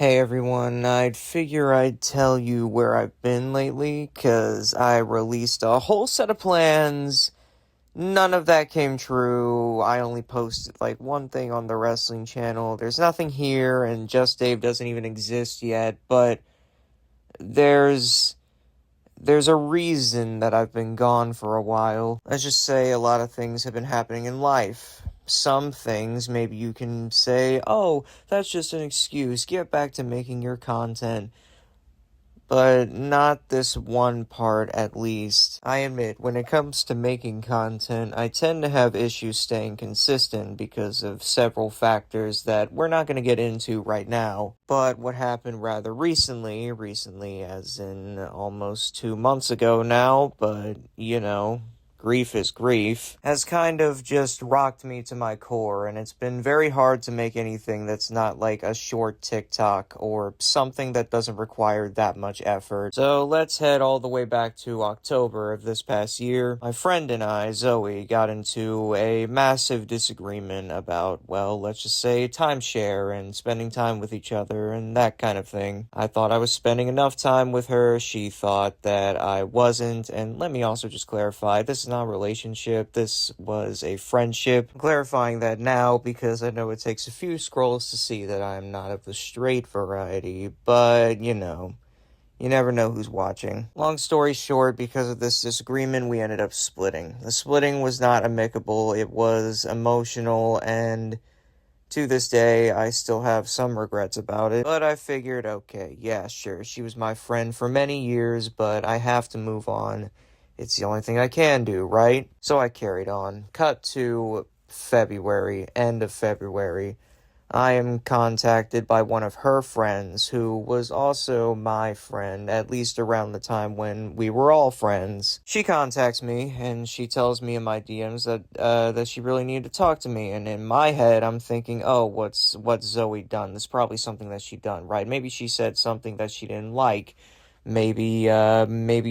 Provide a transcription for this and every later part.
Hey everyone, I'd figure I'd tell you where I've been lately, 'cause I released a whole set of plans. None of that came true. I only posted like one thing on the wrestling channel. There's nothing here, and Just Dave doesn't even exist yet, but there's there's a reason that I've been gone for a while. Let's just say a lot of things have been happening in life. Some things, maybe you can say, oh, that's just an excuse. Get back to making your content. But not this one part, at least. I admit, when it comes to making content, I tend to have issues staying consistent because of several factors that we're not going to get into right now. But what happened rather recently as in almost 2 months ago now, but grief is grief, has kind of just rocked me to my core, and it's been very hard to make anything that's not like a short TikTok or something that doesn't require that much effort. So let's head all the way back to October of this past year. My friend and I, Zoe, got into a massive disagreement about, well, let's just say timeshare and spending time with each other and that kind of thing. I thought I was spending enough time with her. She thought that I wasn't. And let me also just clarify, this is not a relationship, this was a friendship. I'm clarifying that now because I know it takes a few scrolls to see that I'm not of the straight variety, but you never know who's watching. Long story short, because of this disagreement, we ended up splitting. The splitting was not amicable, it was emotional, and to this day, I still have some regrets about it. But I figured, okay, yeah, sure, she was my friend for many years, but I have to move on. It's the only thing I can do, right? So I carried on. Cut to February, end of February. I am contacted by one of her friends who was also my friend, at least around the time when we were all friends. She contacts me and she tells me in my DMs that she really needed to talk to me. And in my head, I'm thinking, oh, what's Zoe done? This is probably something that she done, right? Maybe she said something that she didn't like. Maybe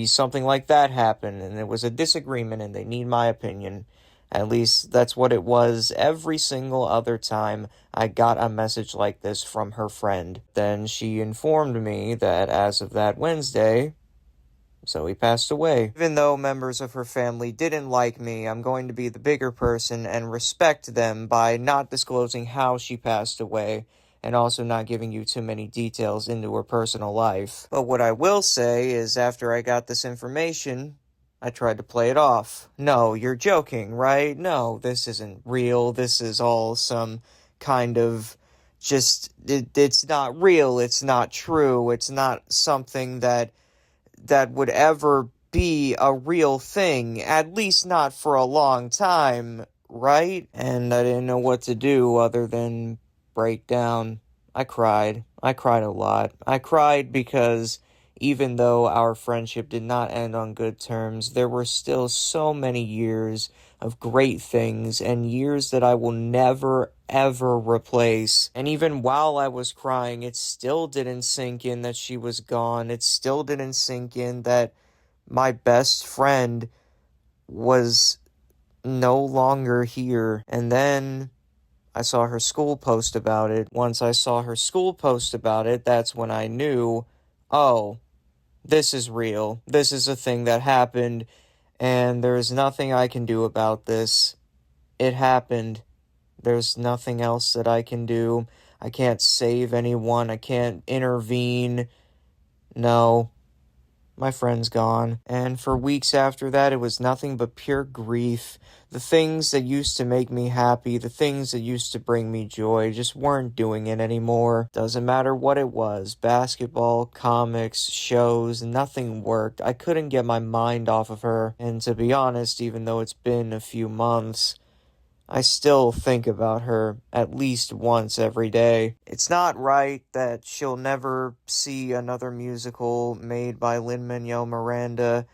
something like that happened and it was a disagreement and they need my opinion. At least that's what it was every single other time I got a message like this from her friend. Then she informed me that as of that Wednesday, Zoe passed away. Even though members of her family didn't like me, I'm going to be the bigger person and respect them by not disclosing how she passed away, and also not giving you too many details into her personal life. But what I will say is after I got this information, I tried to play it off. No, you're joking, right? No, this isn't real. This is all some kind of it's not real. It's not true. It's not something that would ever be a real thing, at least not for a long time, right? And I didn't know what to do other than break down. I cried. I cried a lot. I cried because even though our friendship did not end on good terms, there were still so many years of great things and years that I will never, ever replace. And even while I was crying, it still didn't sink in that she was gone. It still didn't sink in that my best friend was no longer here. And then I saw her school post about it. Once I saw her school post about it, that's when I knew, oh, this is real. This is a thing that happened, and there's nothing I can do about this. It happened. There's nothing else that I can do. I can't save anyone. I can't intervene. No. My friend's gone. And for weeks after that, it was nothing but pure grief. The things that used to make me happy, the things that used to bring me joy, just weren't doing it anymore. Doesn't matter what it was. Basketball, comics, shows, nothing worked. I couldn't get my mind off of her. And to be honest, even though it's been a few months, I still think about her at least once every day. It's not right that she'll never see another musical made by Lin-Manuel Miranda.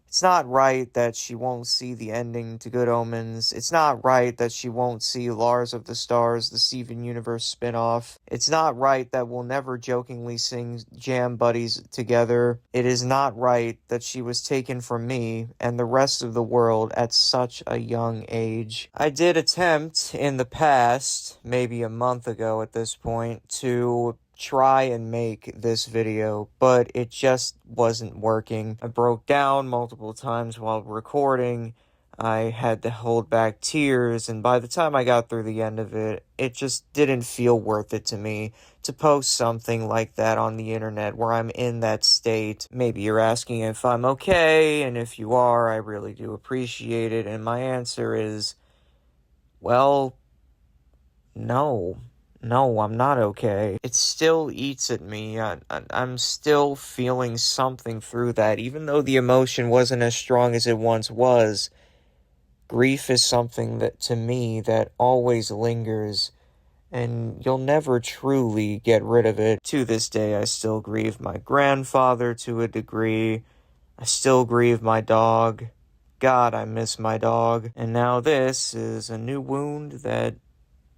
It's not right that she won't see the ending to Good Omens. It's not right that she won't see Lars of the Stars, the Steven Universe spinoff. It's not right that we'll never jokingly sing Jam Buddies together. It is not right that she was taken from me and the rest of the world at such a young age. I did attempt in the past, maybe a month ago at this point, to try and make this video, but it just wasn't working. I broke down multiple times while recording. I had to hold back tears, and by the time I got through the end of it, it just didn't feel worth it to me to post something like that on the internet where I'm in that state. Maybe you're asking if I'm okay, and if you are, I really do appreciate it, and my answer is, well, no. No, I'm not okay. It still eats at me. I'm still feeling something through that, even though the emotion wasn't as strong as it once was. Grief is something that, to me, that always lingers, and you'll never truly get rid of it. To this day, I still grieve my grandfather to a degree. I still grieve my dog. God, I miss my dog. And now this is a new wound that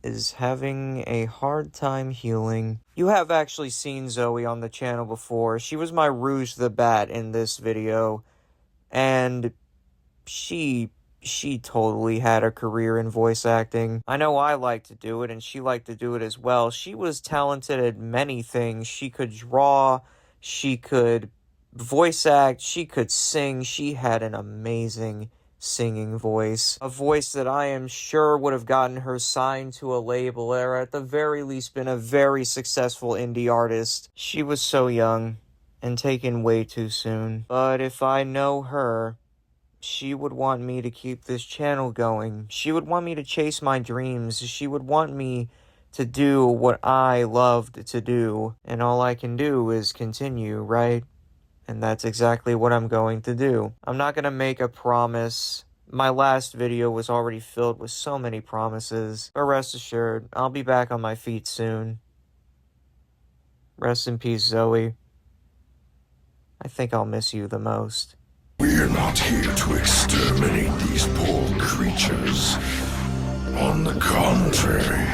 is having a hard time healing. You have actually seen Zoe on the channel before. She was my Rouge the Bat in this video, and she totally had a career in voice acting. I know I like to do it, and she liked to do it as well. She was talented at many things. She could draw, she could voice act, she could sing. She had an amazing singing voice. A voice that I am sure would have gotten her signed to a label, or at the very least been a very successful indie artist. She was so young, and taken way too soon. But if I know her, she would want me to keep this channel going. She would want me to chase my dreams. She would want me to do what I loved to do. And all I can do is continue, right? And that's exactly what I'm going to do. I'm not going to make a promise. My last video was already filled with so many promises. But rest assured, I'll be back on my feet soon. Rest in peace, Zoe. I think I'll miss you the most. We're not here to exterminate these poor creatures. On the contrary.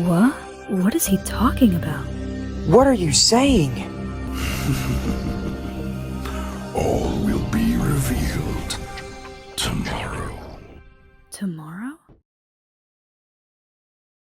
What? What is he talking about? What are you saying? All will be revealed tomorrow. Tomorrow?